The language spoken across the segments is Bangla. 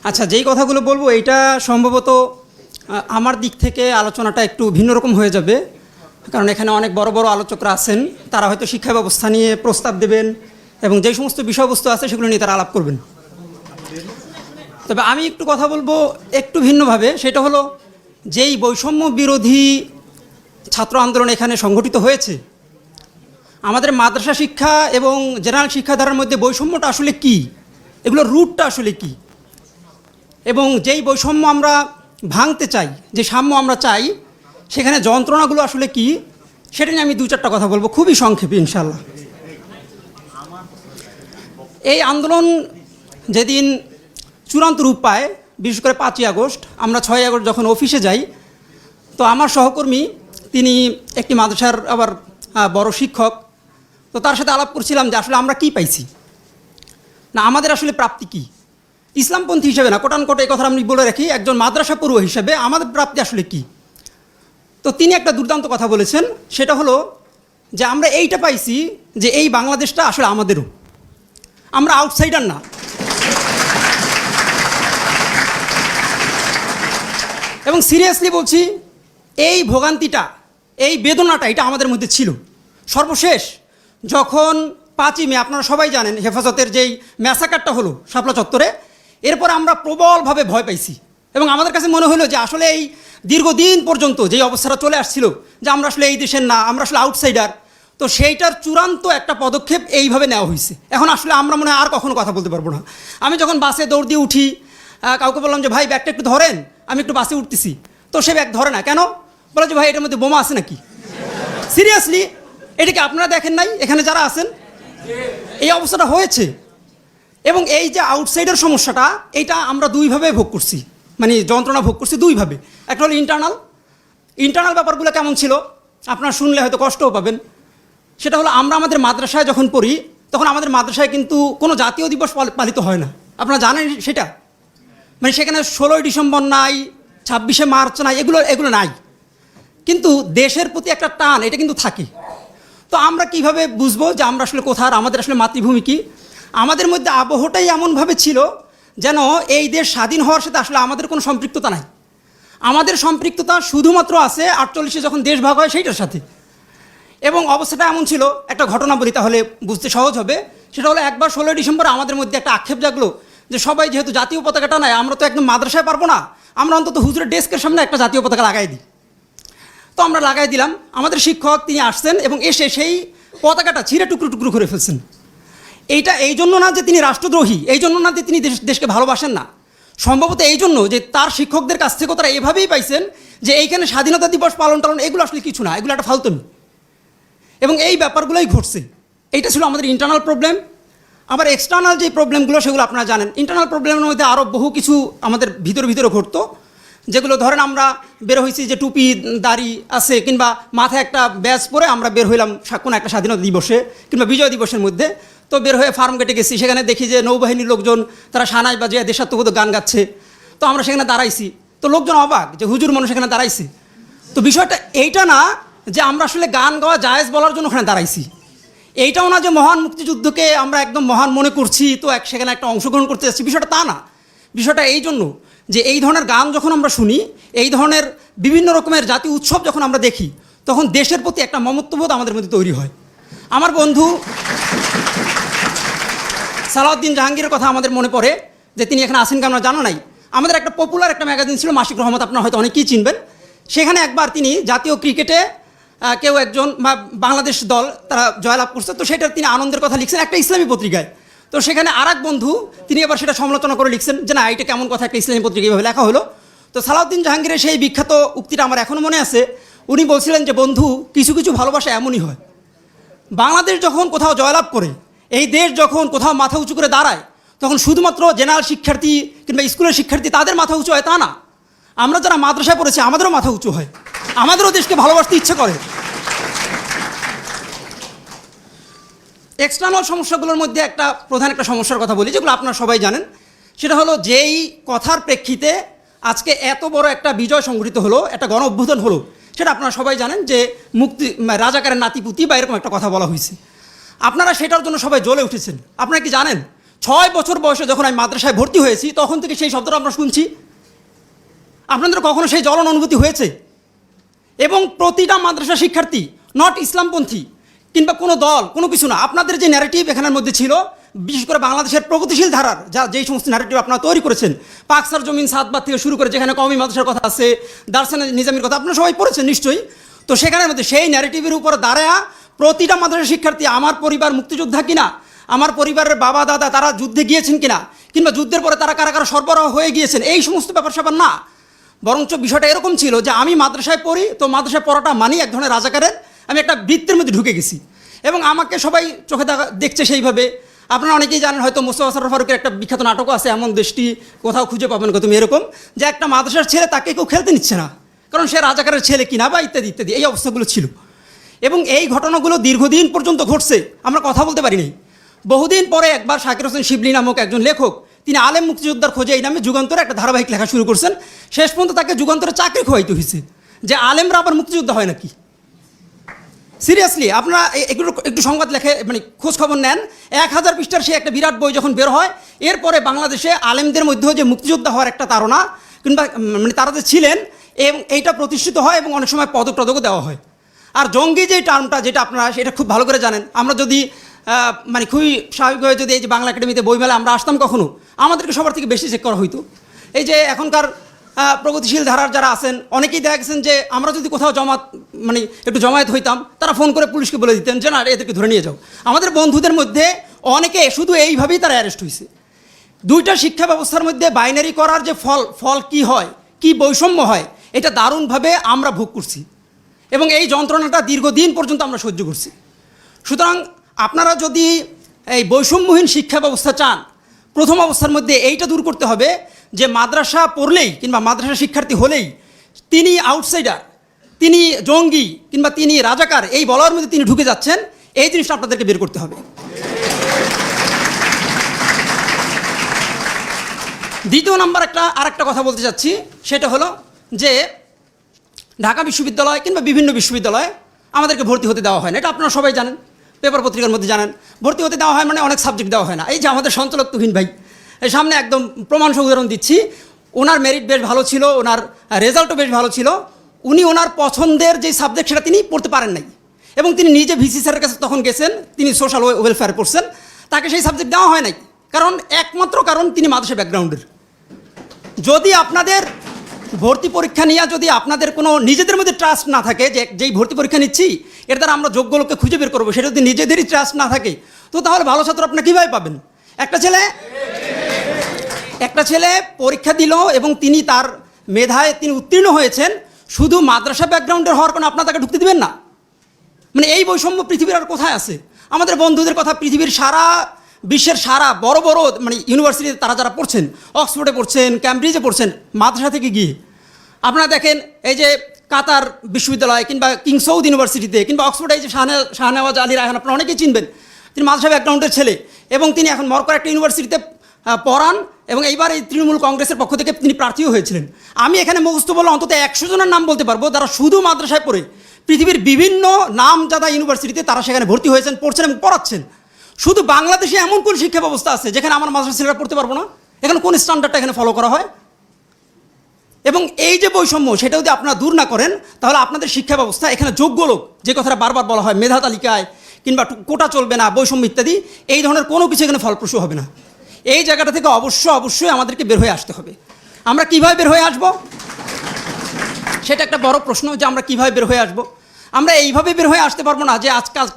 আচ্ছা, যেই কথাগুলো বলবো এইটা সম্ভবত আমার দিক থেকে আলোচনাটা একটু ভিন্ন রকম হয়ে যাবে, কারণ এখানে অনেক বড় বড় আলোচকরা আছেন, তারা হয়তো শিক্ষা ব্যবস্থা নিয়ে প্রস্তাব দেবেন এবং যেই সমস্ত বিষয়বস্তু আছে সেগুলো নিয়ে তারা আলাপ করবেন। তবে আমি একটু কথা বলবো একটু ভিন্নভাবে, সেটা হলো যেই বৈষম্য বিরোধী ছাত্র আন্দোলন এখানে সংগঠিত হয়েছে, আমাদের মাদ্রাসা শিক্ষা এবং জেনারেল শিক্ষাধারার মধ্যে বৈষম্যটা আসলে কি, এগুলোর রুটটা আসলে কি, এবং যেই বৈষম্য আমরা ভাঙতে চাই, যে সাম্য আমরা চাই, সেখানে যন্ত্রণাগুলো আসলে কি, সেটা নিয়ে আমি 2-4টা কথা বলবো খুবই সংক্ষেপে ইনশাল্লাহ। এই আন্দোলন যেদিন চূড়ান্ত রূপ পায়, বিশেষ করে 5ই আগস্ট, আমরা 6ই আগস্ট যখন অফিসে যাই, তো আমার সহকর্মী তিনি একটি মাদ্রাসার আবার বড় শিক্ষক, তো তার সাথে আলাপ করছিলাম যে আসলে আমরা কি পাইছি, না আমাদের আসলে প্রাপ্তি কি, ইসলামপন্থী হিসেবে না, কোটানকোট এই কথা আমি বলে রাখি, একজন মাদ্রাসা পড়ুয়া হিসেবে আমাদের প্রাপ্তি আসলে কি। তো তিনি একটা দুর্দান্ত কথা বলেছেন, সেটা হলো যে আমরা এইটা পাইছি যে এই বাংলাদেশটা আসলে আমাদেরও, আমরা আউটসাইডার না। এবং সিরিয়াসলি বলছি, এই ভোগান্তিটা, এই বেদনাটা এটা আমাদের মধ্যে ছিল। সর্বশেষ যখন 5ই মে আপনারা সবাই জানেন হেফাজতের যেই ম্যাসাকারটা হলো শাপলা চত্বরে, এরপর আমরা প্রবলভাবে ভয় পাইছি এবং আমাদের কাছে মনে হলো যে আসলে এই দীর্ঘদিন পর্যন্ত যেই অবস্থাটা চলে আসছিল যে আমরা আসলে এই দেশের না, আমরা আসলে আউটসাইডার, তো সেইটার চূড়ান্ত একটা পদক্ষেপ এইভাবে নেওয়া হয়েছে। এখন আসলে আমরা মনে হয় আর কখনো কথা বলতে পারবো না। আমি যখন বাসে দৌড় দিয়ে উঠি, কাউকে বললাম যে ভাই ব্যাগটা একটু ধরেন, আমি একটু বাসে উঠতেছি, তো সে ব্যাগ ধরে না, কেন? বলে যে ভাই এটার মধ্যে বোমা আছে নাকি। সিরিয়াসলি, এটা কি আপনারা দেখেন নাই এখানে যারা আছেন? এই অবস্থাটা হয়েছে। এবং এই যে আউটসাইডার সমস্যাটা, এইটা আমরা দুইভাবে ভোগ করছি, মানে যন্ত্রণা ভোগ করছি দুইভাবে। একটা হলো ইন্টারনাল ব্যাপারগুলো কেমন ছিল আপনারা শুনলে হয়তো কষ্টও পাবেন। সেটা হলো আমরা আমাদের মাদ্রাসায় যখন পড়ি, তখন আমাদের মাদ্রাসায় কিন্তু কোনো জাতীয় দিবস পালিত হয় না, আপনারা জানেন সেটা। মানে সেখানে 16ই ডিসেম্বর নাই, 26শে মার্চ নাই, এগুলো নাই, কিন্তু দেশের প্রতি একটা টান এটা কিন্তু থাকে। তো আমরা কিভাবে বুঝবো যে আমরা আসলে কোথার, আমাদের আসলে মাতৃভূমি কি? আমাদের মধ্যে আবহটাই এমনভাবে ছিল যেন এই দেশ স্বাধীন হওয়ার সাথে আসলে আমাদের কোনো সম্পৃক্ততা নাই। আমাদের সম্পৃক্ততা শুধুমাত্র আছে 48-এ যখন দেশ ভাগ হয় সেইটার সাথে। এবং অবস্থাটা এমন ছিল, একটা ঘটনা বলি তাহলে বুঝতে সহজ হবে। সেটা হলো একবার 16ই ডিসেম্বর আমাদের মধ্যে একটা আক্ষেপ জাগলো যে সবাই যেহেতু জাতীয় পতাকাটা নাই, আমরা তো একদম মাদ্রাসায় পারবো না, আমরা অন্তত হুজুরের ডেস্কের সামনে একটা জাতীয় পতাকা লাগাই দিই। তো আমরা লাগাই দিলাম। আমাদের শিক্ষক তিনি আসছেন এবং এসে সেই পতাকাটা ছিঁড়ে টুকরো টুকরো করে ফেলছেন। এইটা এই জন্য না যে তিনি রাষ্ট্রদ্রোহী, এই জন্য না যে তিনি দেশকে ভালোবাসেন না, সম্ভবত এই জন্য যে তার শিক্ষকদের কাছ থেকে তারা এভাবেই পাইছেন যে এইখানে স্বাধীনতা দিবস পালন এগুলো আসলে কিছু না, এগুলো একটা ফালতুমি। এবং এই ব্যাপারগুলোই ঘটছে। এইটা ছিল আমাদের ইন্টারনাল প্রবলেম। আবার এক্সটার্নাল যে প্রবলেমগুলো সেগুলো আপনারা জানেন। ইন্টারনাল প্রবলেমের মধ্যে আরও বহু কিছু আমাদের ভিতরে ঘটতো, যেগুলো ধরেন আমরা বের হয়েছি যে টুপি দাড়ি আছে, কিংবা মাথায় একটা ব্যাজ পরে আমরা বের হইলাম কোনো একটা স্বাধীনতা দিবসে কিংবা বিজয় দিবসের মধ্যে। তো বের হয়ে ফার্ম গেটে গেছি, সেখানে দেখি যে নৌবাহিনীর লোকজন তারা সানাই বাজিয়ে দেশাত্মবোধক গান গাচ্ছে। তো আমরা সেখানে দাঁড়াইছি, তো লোকজন অবাক যে হুজুর মানুষ সেখানে দাঁড়াইছি। তো বিষয়টা এইটা না যে আমরা আসলে গান গাওয়া জায়েজ বলার জন্য ওখানে দাঁড়াইছি, এইটাও না যে মহান মুক্তিযুদ্ধকে আমরা একদম মহান মনে করছি তো সেখানে একটা অংশগ্রহণ করতে যাচ্ছি, বিষয়টা তা না। বিষয়টা এই জন্য যে এই ধরনের গান যখন আমরা শুনি, এই ধরনের বিভিন্ন রকমের জাতীয় উৎসব যখন আমরা দেখি, তখন দেশের প্রতি একটা মমত্ববোধ আমাদের মধ্যে তৈরি হয়। আমার বন্ধু সালাউদ্দিন জাহাঙ্গীরের কথা আমাদের মনে পড়ে, যে তিনি এখানে আসেন কি আমরা জানা নাই। আমাদের একটা পপুলার একটা ম্যাগাজিন ছিল মাসিক রহমত, আপনারা হয়তো অনেকেই চিনবেন। সেখানে একবার তিনি জাতীয় ক্রিকেটে কেউ একজন বা বাংলাদেশ দল তারা জয়লাভ করছে, তো সেটার তিনি আনন্দের কথা লিখছেন একটা ইসলামী পত্রিকায়। তো সেখানে আরেক বন্ধু তিনি এবার সেটা সমালোচনা করে লিখছেন যে না এটা কেমন কথা, একটা ইসলামী পত্রিকা এইভাবে লেখা হলো। তো সালাউদ্দিন জাহাঙ্গীরের সেই বিখ্যাত উক্তিটা আমার এখনও মনে আছে। উনি বলছিলেন যে বন্ধু, কিছু কিছু ভালোবাসা এমনই হয়, বাংলাদেশ যখন কোথাও জয়লাভ করে, এই দেশ যখন কোথাও মাথা উঁচু করে দাঁড়ায়, তখন শুধুমাত্র জেনারেল শিক্ষার্থী কিংবা স্কুলের শিক্ষার্থী তাদের মাথা উঁচু হয় তা না, আমরা যারা মাদ্রাসায় পড়েছি আমাদেরও মাথা উঁচু হয়, আমাদেরও দেশকে ভালোবাসতে ইচ্ছে করে। এক্সটার্নাল সমস্যাগুলোর মধ্যে একটা প্রধান একটা সমস্যার কথা বলি, যেগুলো আপনারা সবাই জানেন। সেটা হলো যেই কথার প্রেক্ষিতে আজকে এত বড় একটা বিজয় সংঘটিত হলো, একটা গণ অভ্যুত্থান হলো, সেটা আপনারা সবাই জানেন যে রাজাকারের নাতিপুতি বা এরকম একটা কথা বলা হয়েছে। আপনারা সেটার জন্য সবাই জ্বলে উঠেছেন। আপনারা কি জানেন 6 বছর বয়সে যখন আমি মাদ্রাসায় ভর্তি হয়েছি তখন থেকে সেই শব্দটা আমরা শুনছি। আপনাদের কখনো সেই জ্বলন অনুভূতি হয়েছে? এবং প্রতিটা মাদ্রাসা শিক্ষার্থী, নট ইসলামপন্থী কিংবা কোনো দল, কোনো কিছু না, আপনাদের যে ন্যারেটিভ এখানের মধ্যে ছিল, বিশেষ করে বাংলাদেশের প্রগতিশীল ধারার যেই সমস্ত ন্যারেটিভ আপনারা তৈরি করেছেন, পাকসার জমিন সাতবার থেকে শুরু করে যেখানে কওমি মাদ্রাসার কথা আছে, দার্সানে নিজামের কথা আপনারা সবাই পড়েছেন নিশ্চয়ই। তো সেখানের মধ্যে সেই ন্যারেটিভের উপর দাঁড়ায়া প্রতিটা মাদ্রাসা শিক্ষার্থী, আমার পরিবার মুক্তিযোদ্ধা কিনা, আমার পরিবারের বাবা দাদা তারা যুদ্ধে গিয়েছেন কিনা, কিংবা যুদ্ধের পরে তারা কারা কারা সরবরাহ হয়ে গিয়েছেন, এই সমস্ত ব্যাপার স্যাপার না। বরঞ্চ বিষয়টা এরকম ছিল যে আমি মাদ্রাসায় পড়ি, তো মাদ্রাসায় পড়াটা মানি এক ধরনের রাজাকারের, আমি একটা বৃত্তের মধ্যে ঢুকে গেছি এবং আমাকে সবাই চোখে দেখছে সেইভাবে। আপনারা অনেকেই জানেন হয়তো, মোস্তফা সরোয়ার ফারুকের একটা বিখ্যাত নাটকও আছে, এমন দেশটি কোথাও খুঁজে পাবেন না তুমি, এরকম যে একটা মাদ্রাসার ছেলে তাকে কেউ খেলতে নিচ্ছে না, কারণ সে রাজাকারের ছেলে কিনা বা ইত্যাদি ইত্যাদি, এই অবস্থাগুলো ছিল। এবং এই ঘটনাগুলো দীর্ঘদিন পর্যন্ত ঘটছে, আমরা কথা বলতে পারিনি। বহুদিন পরে একবার শাকির হোসেন শিবলি নামক একজন লেখক, তিনি আলেম মুক্তিযোদ্ধার খোঁজে এই নামে যুগান্তরে একটা ধারাবাহিক লেখা শুরু করছেন। শেষ পর্যন্ত তাকে যুগান্তরে চাকরি খোয়াইতে হয়েছে, যে আলেমরা আবার মুক্তিযোদ্ধা হয় নাকি। সিরিয়াসলি আপনারা একটু সংবাদ লেখে মানে খোঁজ খবর নেন, 1000 পৃষ্ঠার সে একটা বিরাট বই যখন বের হয়, এরপরে বাংলাদেশে আলেমদের মধ্যেও যে মুক্তিযোদ্ধা হওয়ার একটা তাড়না কিংবা মানে তারা যে ছিলেন, এবং এইটা প্রতিষ্ঠিত হয় এবং অনেক সময় পদক টদকও দেওয়া হয়। আর জঙ্গি যে টার্মটা, যেটা আপনারা সেটা খুব ভালো করে জানেন, আমরা যদি মানে খুবই স্বাভাবিকভাবে যদি এই যে বাংলা একাডেমিতে বইমেলা আমরা আসতাম কখনো, আমাদেরকে সবার থেকে বেশি চেক করা হইতো। এই যে এখনকার প্রগতিশীল ধারার যারা আছেন অনেকেই দেখা গেছেন যে আমরা যদি কোথাও মানে একটু জমায়েত হইতাম, তারা ফোন করে পুলিশকে বলে দিতেন যে না, এদেরকে ধরে নিয়ে যাও। আমাদের বন্ধুদের মধ্যে অনেকে শুধু এইভাবেই তারা অ্যারেস্ট হয়েছে। দুইটা শিক্ষা ব্যবস্থার মধ্যে বাইনারি করার যে ফল কি হয়, কি বৈষম্য হয়, এটা দারুণভাবে আমরা ভোগ করছি এবং এই যন্ত্রণাটা দীর্ঘদিন পর্যন্ত আমরা সহ্য করছি। সুতরাং আপনারা যদি এই বৈষম্যহীন শিক্ষা ব্যবস্থা চান, প্রথম অবস্থার মধ্যে এইটা দূর করতে হবে যে মাদ্রাসা পড়লেই কিংবা মাদ্রাসা শিক্ষার্থী হলেই তিনি আউটসাইডার, তিনি জঙ্গি কিংবা তিনি রাজাকার, এই বলার মধ্যে তিনি ঢুকে যাচ্ছেন, এই জিনিসটা আপনাদেরকে বের করতে হবে। দ্বিতীয় নাম্বার আরেকটা কথা বলতে চাচ্ছি, সেটা হলো যে ঢাকা বিশ্ববিদ্যালয় কিংবা বিভিন্ন বিশ্ববিদ্যালয়ে আমাদেরকে ভর্তি হতে দেওয়া হয় না। এটা আপনারা সবাই জানেন, পেপার পত্রিকার মধ্যে জানেন। ভর্তি হতে দেওয়া হয় মানে অনেক সাবজেক্ট দেওয়া হয় না। এই যে আমাদের সঞ্চালক তুহিন ভাই, এই সামনে একদম প্রমাণসহ উদাহরণ দিচ্ছি, ওনার মেরিট বেশ ভালো ছিল, ওনার রেজাল্টও বেশ ভালো ছিল, উনি ওনার পছন্দের যে সাবজেক্ট সেটা তিনি পড়তে পারেন নাই এবং তিনি নিজে ভিসি স্যারের কাছে তখন গেছেন, তিনি সোশ্যাল ওয়েলফেয়ার পড়ছেন, তাকে সেই সাবজেক্ট দেওয়া হয় নাই। একমাত্র কারণ তিনি মাদ্রাসা ব্যাকগ্রাউন্ডের। যদি আপনাদের ভর্তি পরীক্ষা নিয়ে যদি আপনাদের কোনো নিজেদের মধ্যে ট্রাস্ট না থাকে, যে যেই ভর্তি পরীক্ষা নিচ্ছি এর দ্বারা আমরা যোগ্য লোককে খুঁজে বের করবো, সেটা যদি নিজেদেরই ট্রাস্ট না থাকে, তো তাহলে ভালো ছাত্র আপনারা কীভাবে পাবেন? একটা ছেলে পরীক্ষা দিল এবং তিনি তার মেধায় তিনি উত্তীর্ণ হয়েছেন, শুধু মাদ্রাসা ব্যাকগ্রাউন্ডের হওয়ার কারণে আপনারা তাকে ঢুকতে দেবেন না? মানে এই বৈষম্য পৃথিবীর আর কোথায় আছে? আমাদের বন্ধুদের কথা, পৃথিবীর বিশ্বের সারা বড় বড় মানে ইউনিভার্সিটিতে তারা যারা পড়ছেন, অক্সফোর্ডে পড়ছেন, ক্যামব্রিজে পড়ছেন, মাদ্রাসা থেকে গিয়ে আপনারা দেখেন এই যে কাতার বিশ্ববিদ্যালয় কিংবা কিং সৌদ ইউনিভার্সিটিতে কিংবা অক্সফোর্ডে এই যে শাহনেওয়াজ আলী রায়হান, আপনারা অনেকেই চিনবেন, তিনি মাদ্রাসা ব্যাকগ্রাউন্ডের ছেলে এবং তিনি এখন মরক্কোর একটা ইউনিভার্সিটিতে পড়ান এবং এইবার এই তৃণমূল কংগ্রেসের পক্ষ থেকে তিনি প্রার্থীও হয়েছিলেন। আমি এখানে মুখস্থ বলে অন্তত 100 জনের নাম বলতে পারবো যারা শুধু মাদ্রাসায় পড়ে পৃথিবীর বিভিন্ন নামজাদা ইউনিভার্সিটিতে তারা সেখানে ভর্তি হয়েছেন, পড়ছেন এবং পড়াচ্ছেন। শুধু বাংলাদেশে এমন কোন শিক্ষা ব্যবস্থা আছে যেখানে আমার মাদ্রাসা ছেলেরা পড়তে পারবো না? এখানে কোন স্ট্যান্ডার্ডটা এখানে ফলো করা হয়? এবং এই যে বৈষম্য, সেটা যদি আপনারা দূর না করেন, তাহলে আপনাদের শিক্ষা ব্যবস্থা, এখানে যোগ্য লোক যে কথাটা বারবার বলা হয় মেধা তালিকায় কিংবা কোটা চলবে না, বৈষম্য ইত্যাদি, এই ধরনের কোনো কিছু এখানে ফলপ্রসূ হবে না। এই জায়গাটা থেকে অবশ্যই আমাদেরকে বের হয়ে আসতে হবে। আমরা কিভাবে বের হয়ে আসব, সেটা একটা বড় প্রশ্ন, যে আমরা কিভাবে বের হয়ে আসব। আমরা এইভাবে বের হয়ে আসতে পারবো না যে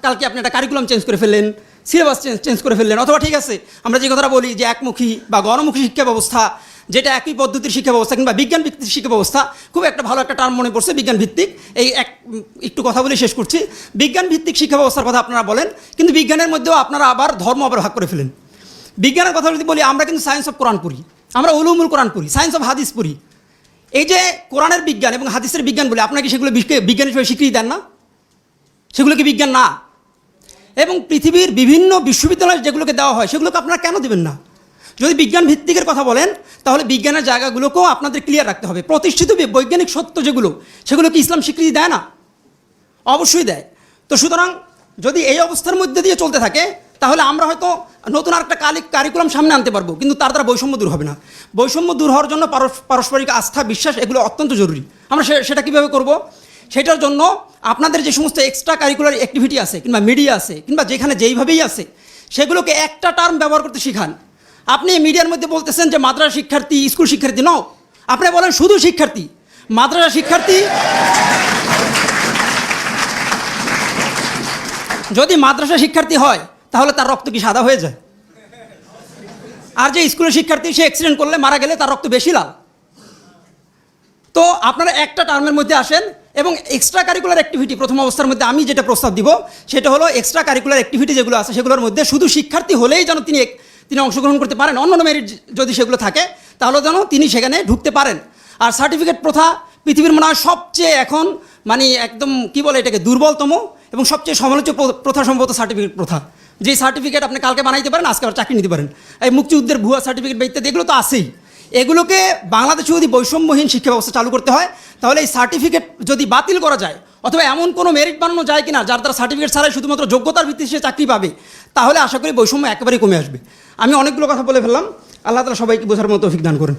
কালকে আপনি একটা কারিকুলাম চেঞ্জ করে ফেললেন, সিলেবাস চেঞ্জ করে ফেললেন, অথবা ঠিক আছে আমরা যে কথাটা বলি যে একমুখী বা গণমুখী শিক্ষা ব্যবস্থা, যেটা একই পদ্ধতির শিক্ষা ব্যবস্থা কিংবা বিজ্ঞান ভিত্তিক শিক্ষা ব্যবস্থা, খুব একটা ভালো একটা টার্ম মনে পড়ছে বিজ্ঞান ভিত্তিক। একটু কথা বলে শেষ করছি। বিজ্ঞান ভিত্তিক শিক্ষা ব্যবস্থার কথা আপনারা বলেন, কিন্তু বিজ্ঞানের মধ্যেও আপনারা আবার ধর্ম ভাগ করে ফেলেন। বিজ্ঞানের কথা যদি বলি, আমরা কিন্তু সায়েন্স অফ কোরআন পড়ি, আমরা উলুমুল কোরআন পড়ি, সায়েন্স অফ হাদিস পড়ি। এই যে কোরআনের বিজ্ঞান এবং হাদিসের বিজ্ঞান বলে আপনাকে সেগুলো বিজ্ঞান হিসেবে স্বীকৃতি দেন না? সেগুলো কি বিজ্ঞান না? এবং পৃথিবীর বিভিন্ন বিশ্ববিদ্যালয়ে যেগুলোকে দেওয়া হয় সেগুলোকে আপনারা কেন দেবেন না? যদি বিজ্ঞান ভিত্তিকের কথা বলেন, তাহলে বিজ্ঞানের জায়গাগুলোকেও আপনাদের ক্লিয়ার রাখতে হবে। প্রতিষ্ঠিত বৈজ্ঞানিক সত্য সেগুলো কি ইসলাম স্বীকৃতি দেয় না? অবশ্যই দেয়। তো সুতরাং যদি এই অবস্থার মধ্যে দিয়ে চলতে থাকে, তাহলে আমরা হয়তো নতুন আরেকটা কারিকুলাম সামনে আনতে পারবো, কিন্তু তার দ্বারা বৈষম্য দূর হবে না। বৈষম্য দূর হওয়ার জন্য পারস্পরিক আস্থা, বিশ্বাস এগুলো অত্যন্ত জরুরি। আমরা সেটা কীভাবে করব? সেটার জন্য আপনাদের যে সমস্ত এক্সট্রা কারিকুলার অ্যাক্টিভিটি আছে কিংবা মিডিয়া আছে কিংবা যেখানে যেইভাবেই আছে, সেগুলোকে একটা টার্ম ব্যবহার করতে শিখান। আপনি মিডিয়ার মধ্যে বলতেছেন যে মাদ্রাসা শিক্ষার্থী, স্কুল শিক্ষার্থী, নও, আপনি বলেন শুধু শিক্ষার্থী। মাদ্রাসা শিক্ষার্থী, যদি মাদ্রাসা শিক্ষার্থী হয় তাহলে তার রক্ত কি সাদা হয়ে যায়? আর যে স্কুলের শিক্ষার্থী, সে অ্যাক্সিডেন্ট করলে মারা গেলে তার রক্ত বেশি লাল। তো আপনারা একটা টার্মের মধ্যে আসেন এবং এক্সট্রা কারিকুলার অ্যাক্টিভিটি প্রথম অবস্থার মধ্যে আমি যেটা প্রস্তাব দিব সেটা হলো এক্সট্রা কারিকুলার অ্যাক্টিভিটি যেগুলো আছে সেগুলোর মধ্যে শুধু শিক্ষার্থী হলেই যেন তিনি অংশগ্রহণ করতে পারেন। অন্যান্য মেরিট যদি সেগুলো থাকে তাহলে যেন তিনি সেখানে ঢুকতে পারেন। আর সার্টিফিকেট প্রথা পৃথিবীর মনে হয় সবচেয়ে এখন মানে একদম কি বলে এটাকে দুর্বলতম এবং সবচেয়ে সমালোচ্য প্রথা সম্ভবত সার্টিফিকেট প্রথা। যে সার্টিফিকেট আপনি কালকে বানাইতে পারেন, আজকে আবার চাকরি নিতে পারেন। এই মুক্তিযুদ্ধের ভুয়া সার্টিফিকেট বা ইত্যাদি এগুলো তো আছেই। এগুলোকে বাংলাদেশে যদি বৈষম্যহীন শিক্ষা ব্যবস্থা চালু করতে হয় তাহলে এই সার্টিফিকেট যদি বাতিল করা যায় অথবা এমন কোনো মেরিট বানানো যায় কিনা যার দ্বারা সার্টিফিকেট ছাড়াই শুধুমাত্র যোগ্যতার ভিত্তিতে সে চাকরি পাবে, তাহলে আশা করি বৈষম্য একেবারেই কমে আসবে। আমি অনেকগুলো কথা বলে ফেললাম। আল্লাহ তাআলা সবাইকে বোঝার মতো তৌফিক দান করেন।